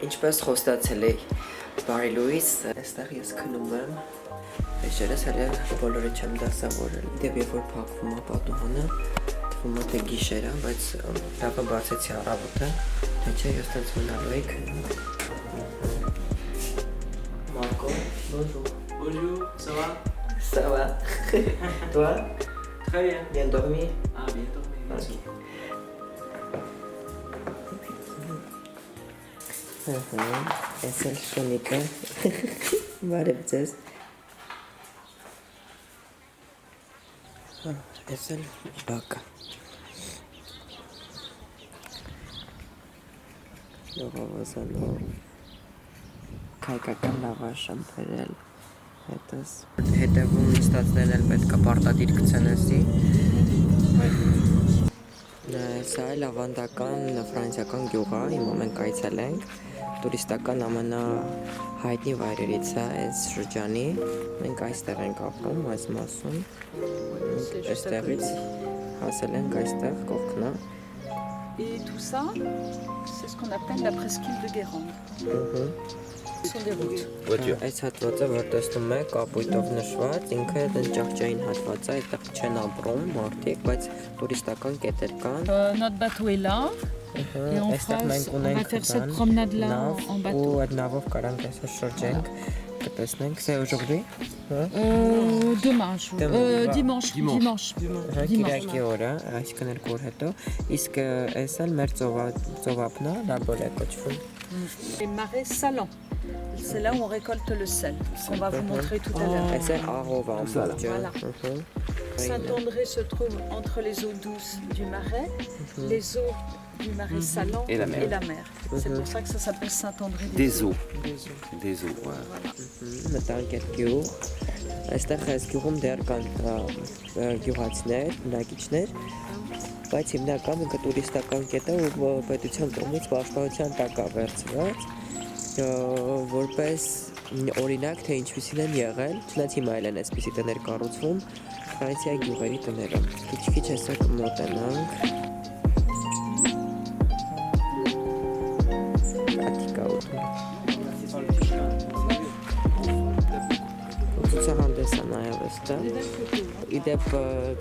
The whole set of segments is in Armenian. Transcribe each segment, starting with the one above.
Ինչպես խոստացել էի, բարի լույս, այստեղ ես քնում եմ, вечերս հələ բոլորը չեմ դասավորել, դեպ երբ որ փակվում է պատուհանը, թվում է թե գիշեր է, բայց լավը բացեցի առավոտը, թե չէ ես տենց մնալու էի քնում։ Marco, bonjour. Bonjour, ça va? Ça va. Toi? Très bien. Bien dormi? Ah, bien dormi, merci. Ես էլ շունիկը, բարև ձեզ, ես էլ բակը, լողավազանով, կայկական լավաշ եմ բերել, հետս, հետևում նստածներն էլ պետք է պարտադիր գցենեսի, սա է լավանդական ֆրանսիական գյուղ է, հիմա մենք այցել ենք, տուրիստական ամենահայտնի վայրերից է այս շրջանի, մենք այստեղ ենք ապրում, այս մասում, այստեղից հասել ենք այստեղ կողքնա։ Et tout ça, c'est ce qu'on appelle la presqu'île de Guérande. Ce sont des routes. Այս հատվածը, որ տեսնում եք, կապույտով նշված, ինքը ճահճային հատված է, այդտեղ չեն ապրում մարդիկ, բայց տուրիստական կետեր կան։ Notre bateau est là. Et on va faire cette promenade-là en bateau. Ու այդ նավով կարանք այսօր շրջենք, կտեսնենք, c'est aujourd'hui? Dimanche. Կիրակի օրը, այսինքն 2 օր հետո, իսկ այս էլ մեր ծովափն է, լաբոր է կոչվում։ Les marais salants. C'est là où on récolte le sel, qu'on va vous montrer tout à l'heure. Այս է աղով ամբողջը։ Voilà. Saint-André se trouve entre les eaux douces du marais, les eaux du marais salant et la mer. C'est pour ça que ça s'appelle Saint-André des Eaux. Des eaux, ouais. Մտանք այդ գյուղ, այստեղ այս գյուղում դեռ կան գյուղացիներ, բնակիչներ, բայց հիմնական ինքը տուրիստական կետ է ու պետության կողմից պաշտպանության տակ է վերցված, որպես օրինակ թե ինչպիսին են եղել, չնայած հիմա էլ են այսպիսի տներ կառուցվում Ֆրանսիայի գյուղերի տները։ Քիչ-քիչ հեսա կմոտենանք։ Ցուցահանդես է նաև այստեղ։ Իդեպ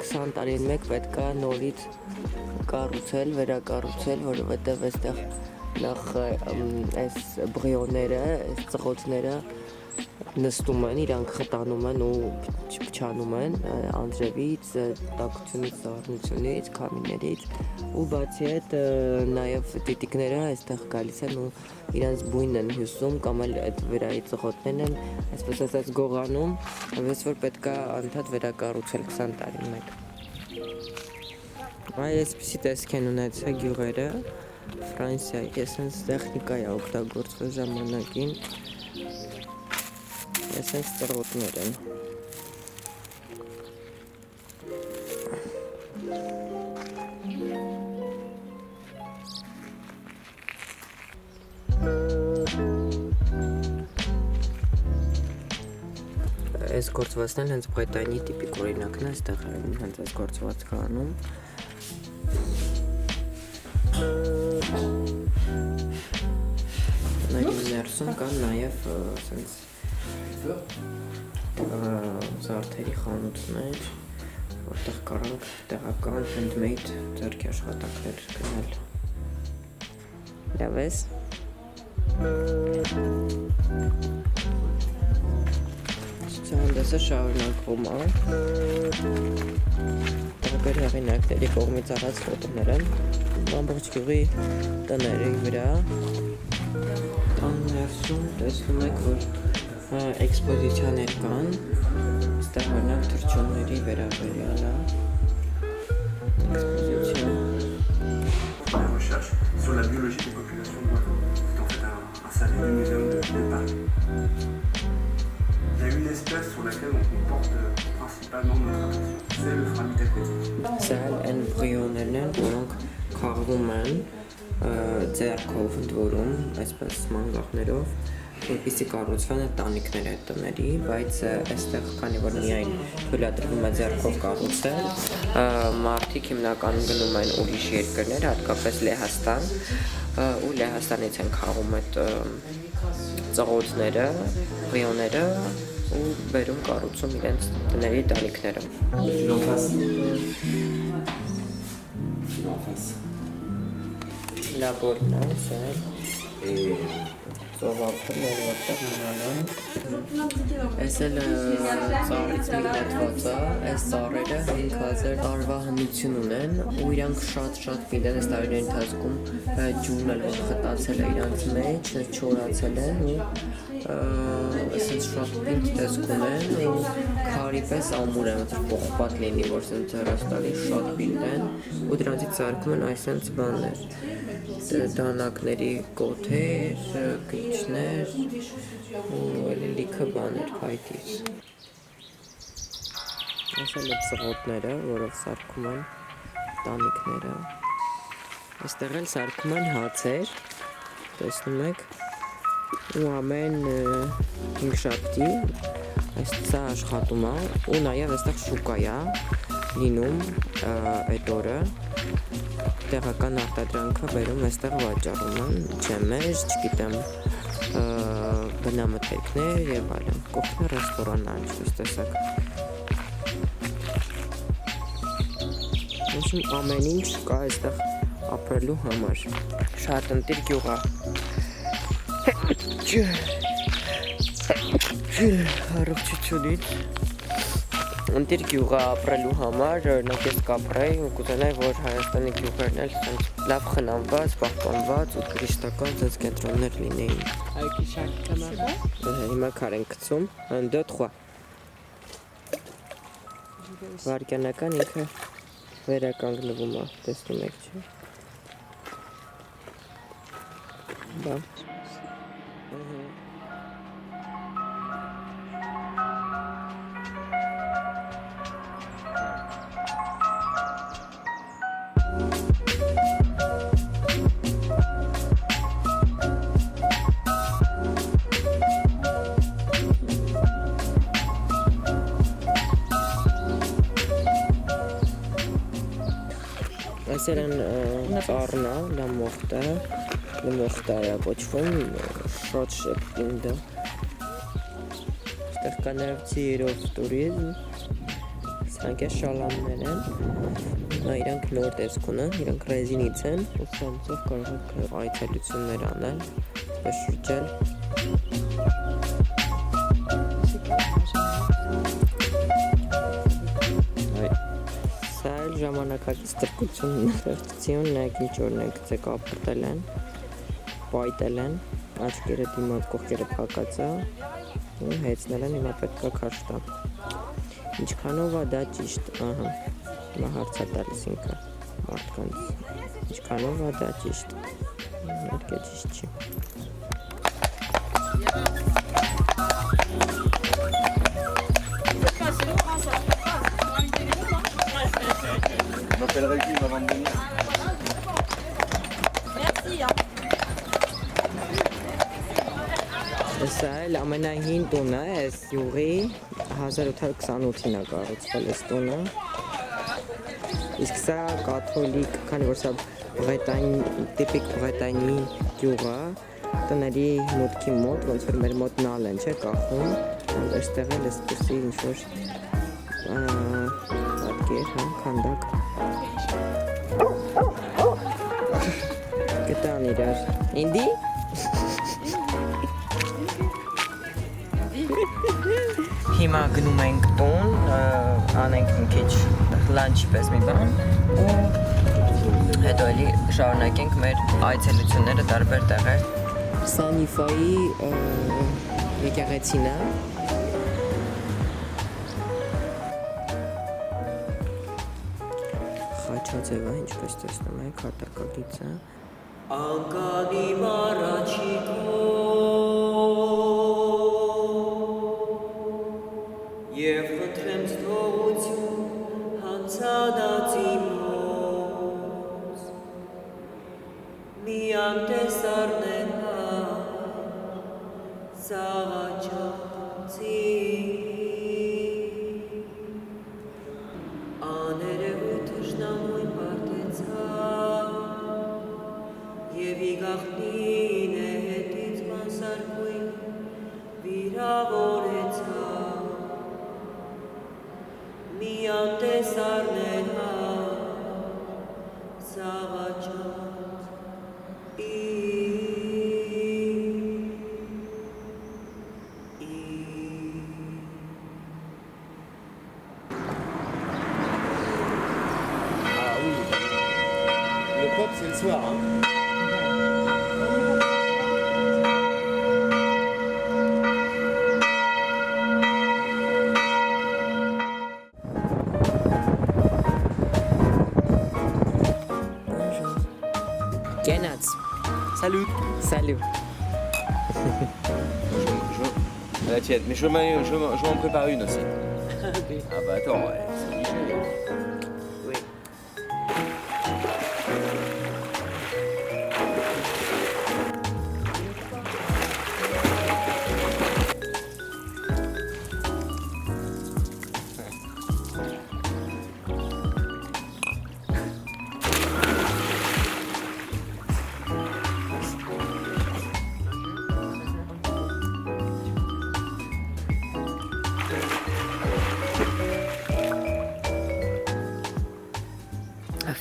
20 տարին մեկ պետք է նորից կառուցել, վերակառուցել, որովհետև այստեղ նախ այս բրիոները, այս ծղոցները նստում են, իրանք խտանում են ու փչանում են անձրևից, տաքությունից, սառնությունից, քամիներից ու բացի այդ նաև տիտիկները այստեղ գալիս են ու իրանց բույնն են հյուսում կամ էլ այդ վերայի ծղոտներն են այսպես ասած գողանում, այնպես որ պետք է անդադ վերակառուցել 20 տարին մեկ։ Այսպիսի տեսք են ունեցել գյուղերը Ֆրանսիայի, այսպես տեխնիկա է օգտագործվել ժամանակին, այսպես ծղոտներ են։ Այս գործվածքն էլ հենց Բրետանի տիպիկ օրինակն է, այստեղ հենց այս գործվածքը անում։ Ներսում կան նաև զարդերի խանութներ, որտեղ կարանք տեղական handmade ձեռքի աշխատանքներ գնել։ Լավ ես։ Ցուցահանդեսը շարունակվում է։ Տարբեր հեղինակների կողմից արած ֆոտոներ են ամբողջ գյուղի տների վրա։ Տան ներսում տեսնում եք, որ էքսպոզիցիաներ կան, այստեղ օրինակ թռչունների վերաբերյալ է էքսպոզիցիա։ La recherche sur la biologie des populations d'oiseaux. C'est en fait un salon du muséum de Paris. Il y a une espèce sur laquelle on porte principalement notre attention, c'est le Framitacus. Սա են բրիոներն են, որոնք քաղվում են ձեռքով ընդ որում, այսպես մանգաղներով, որպեսզի կառուցվեն այդ տանիքները այդ տների, բայց այստեղ քանի որ միայն թույլատրվում է ձեռքով կառուցել, մարդիկ հիմնականում գնում են ուրիշ երկրներ, հատկապես Լեհաստան, ու Լեհաստանից են քաղում այդ ծղոթները, ռիոները ու բերում կառուցում իրենց տների տանիքները։ Լաբորն է, ծովափն է, որտեղ մնալան։ Այս էլ ծառից մի նետված է, այս ծառերը 5000 տարվա հնություն ունեն ու իրանք շատ միտեն այս տարիների ընթացքում ջուրն էլ որ խտացել է իրանք մեջ, չորացել են ու ասենց շատ պինդ տեսք ունեն ու քարի պես ամուր են, որ պողպատ լինի, որ ասենց հեռաստալի շատ պինդ են ու դրանցից ծարկում են այսենց բաններ, դանակների կոթեր, կիչներ ու լիքը բաներ հայտից։ Այս էլ ծղոտները, որով սարքում են տանիքները։ Այստեղ էլ սարքում են հացեր, տեսնում եք, ու ամեն 5 շաբթի այստեղ աշխատում է ու նաև այստեղ շուկա է լինում այդ օրը տեղական արտադրանքը բերում այստեղ վաճառում են, ջեմեր, չգիտեմ, բնամթերքներ եւ այլն, կողքն ռեստորանն է, ինչպես տեսակ։ Ուսում ամեն ինչ կա այստեղ ապրելու համար։ Շատ ընտիր գյուղ է։ Առողջությունից ընտիր գյուղ է ապրելու համար, օրինակ ես կապրեի ու կուզենայի, որ Հայաստանի գյուղերն էլ լավ խնամված, պահպանված ու տուրիստական ցած կենտրոններ լինեին։ Այքի շարքամա։ Հիմա քար ենք գցում, 2-3։ Վարքյանական ինքը վերականգնվում է, տեսնում եք, չէ՞։ Բա։ Այսերն ծառն է, լամոխտա է կոչվում, շատ շեպտինդ է։ Այստեղ կա նաև ծիրով տուրիզմ, սրանք է շալամներ են, իրանք նոր տեսք ունեն, իրանք ռեզինից են, ու սրանցով կարող եք այցելություններ անել, այսպես շրջել։ Ժամանակակից տրկություն նայեք ինչ օրինակ գծեք ապրտել են, պայտել են, աչքերը դիմաց կողքերը փակած է ու հեծնել են, հիմա պետք է քաշ տա։ Ինչքանով է դա ճիշտ, ահա, հիմա հարց է տալիս ինքը մարդկանց, ինչքանով է դա ճիշտ, իհարկե ճիշտ չի։ Սա էլ ամենահին տունը է, այս յուղի 1828-ին է կառուցվել այս տունը, իսկ սա կաթոլիկ, քանի որ սա տիպիկ բրետանյի յուղ է, տների մուտքի մոտ, ոնց որ մեր մոտ նալ են, չէ, կախում, այստեղ էլ այսպեսի ինչ-որ պատկեր, քանդակ։ Գտան իրար, ինդի? Հիմա գնում ենք տուն, անենք մի քիչ լանչի պես մի բան ու հետո էլի շարունակենք մեր այցելությունները տարբեր տեղեր։ Սա Նիֆայի եկեղեցին է։ Խաչաձև է, ինչպես տեսնում եք, հատակագիծ է։ Անկանի մարաչիկո Եվ խնդրեմ ստողություն հանցադացի մոզ Մի անտեսարներ Salut. La tienne, mais je m'en prépare une aussi. Ah bah attends, ouais, c'est obligé. Oui.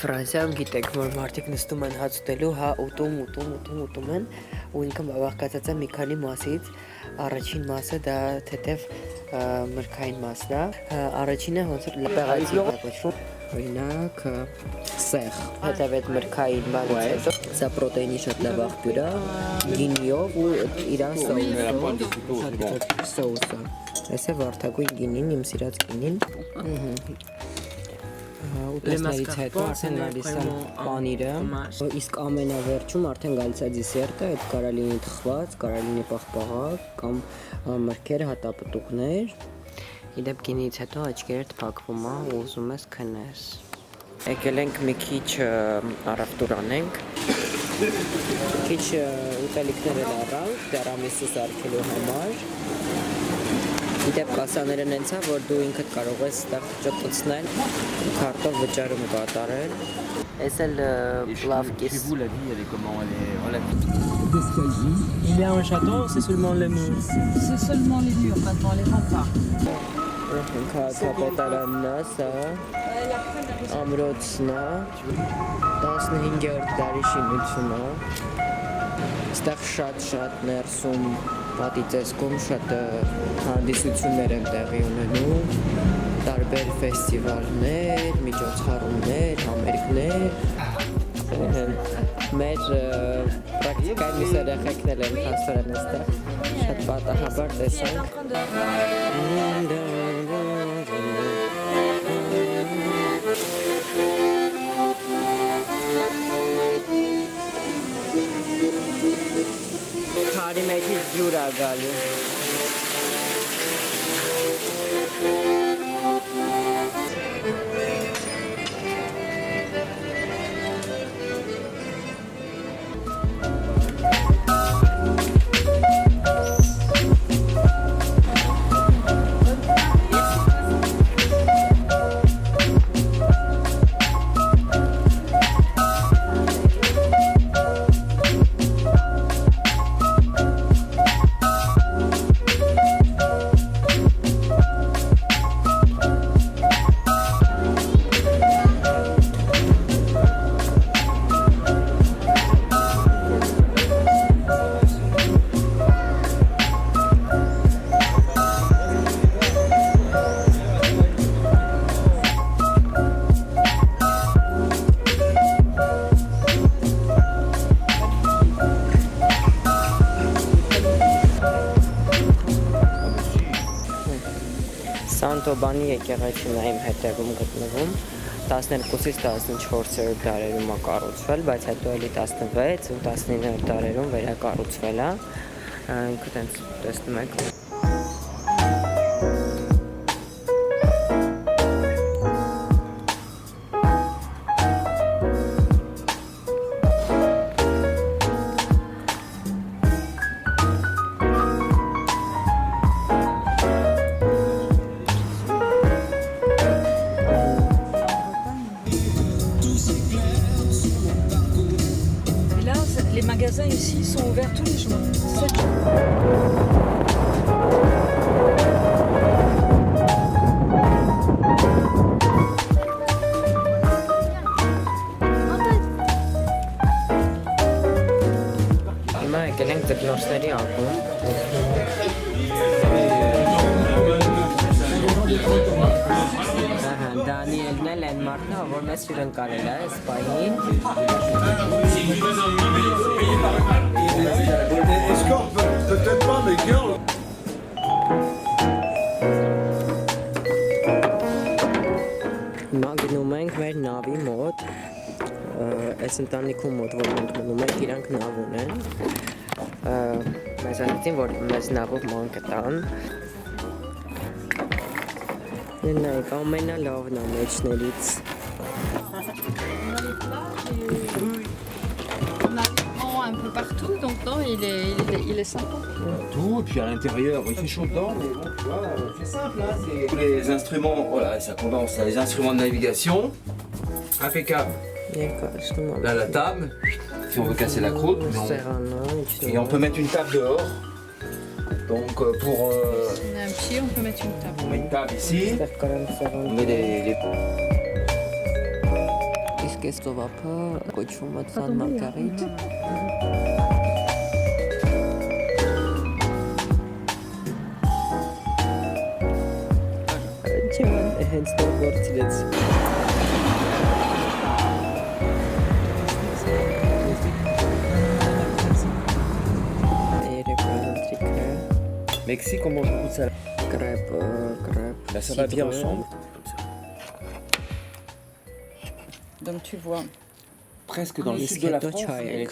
Ֆրանսիայում գիտեք, որ մարդիկ նստում են հաց ուտելու, հա ուտում են ու ինքը բաղկացած է մի քանի մասից։ Առաջին մասը դա թեթև մրգային մասն է։ Առաջինը ոնց որ լապեղացի է կոչվում։ Օրինակ սեղ, հետև այդ մրգային բանից հետո սա պրոտեինի շատ լավ աղբյուր է, գինիով ու իրան սոուսը։ Այս է վարդագույն գինին, իմ սիրած գինին։ Ուտեսներից հետո արդեն գալիս է պանիրը, իսկ ամենավերջում արդեն գալիս է դեսերտը, այդ կարա լինի թխված, կարա լինի պաղպաղակ կամ մրգեր, հատապտուղներ։ Իդեպ գինից հետո աչքերդ փակվում է ու ուզում ես քնես։ Եկել ենք մի քիչ առավտուր անենք, քիչ ուտելիքներ էլ առանք, տերամիսու սարքելու համար։ Իդեպ կասաները նենց է, որ դու ինքդ կարող ես ստեղ ճտուցնել, քարտով վճարում կատարել։ Այս էլ լավ կիս։ Chez vous, la vie, elle est comment? Elle est relative. Il y a un château, c'est seulement les murs. C'est seulement les murs maintenant, les remparts. Քաղաքապետարանն է սա, ամրոցն է, 15-րդ դարի շինություն է։ Այստեղ շատ ներսում պատիծեսքում շատ հանդիսություններ են տեղի ունենում, տարբեր ֆեստիվալներ, միջոցառումներ, համերգներ։ Մեր պրակտիկային մյուս երեխեքներ են փաստորեն այստեղ, շատ պատահաբար տեսանք։ Քարի մեջից ջուր է գալու։ Սանտոբանի եկեղեցին է իմ հետևում գտնվում, 12-ից 14-րդ դարերում է կառուցվել, բայց հետո էլի 16 ու 19-րդ դարերում վերակառուցվել է, ինքը տենց տեսնում եք։ Les magasins ici sont ouverts tous les jours. 7 jours. Հիմա եկել ենք ձկնորսների ակում։ Դանիելն էլ են մարդն է, որ մեզ հյուրընկալել է Սպային։ Հիմա գնում ենք մեր նավի մոտ, այս ընտանիքում մոտ, որ մենք մնում ենք, իրանք նավ ունեն։ մեզ ասեցին, որ մեզ նավով ման կտան։ Նայեք, ամենալավն է մեջներից։ Un peu partout, donc non, il est sympa. Tout, et puis à l'intérieur, il fait chaud dedans, mais bon, tu vois, c'est simple, hein, c'est... Tous les instruments, voilà, ça condense, les instruments de navigation, impeccable. Là, la table, si on veut casser la croûte, et on peut mettre une table dehors. Donc pour... On a un pied, on peut mettre une table. On met une table ici, on met les... Իսկ այս ծովափը կոչվում է Սան Մարգարիտ։ Չեմ հենց դա գործրեց։ Mexique, on mange beaucoup de salade. Crêpe. Là, ça va bien ensemble. Donc tu vois. Presque dans le sud de la France, et les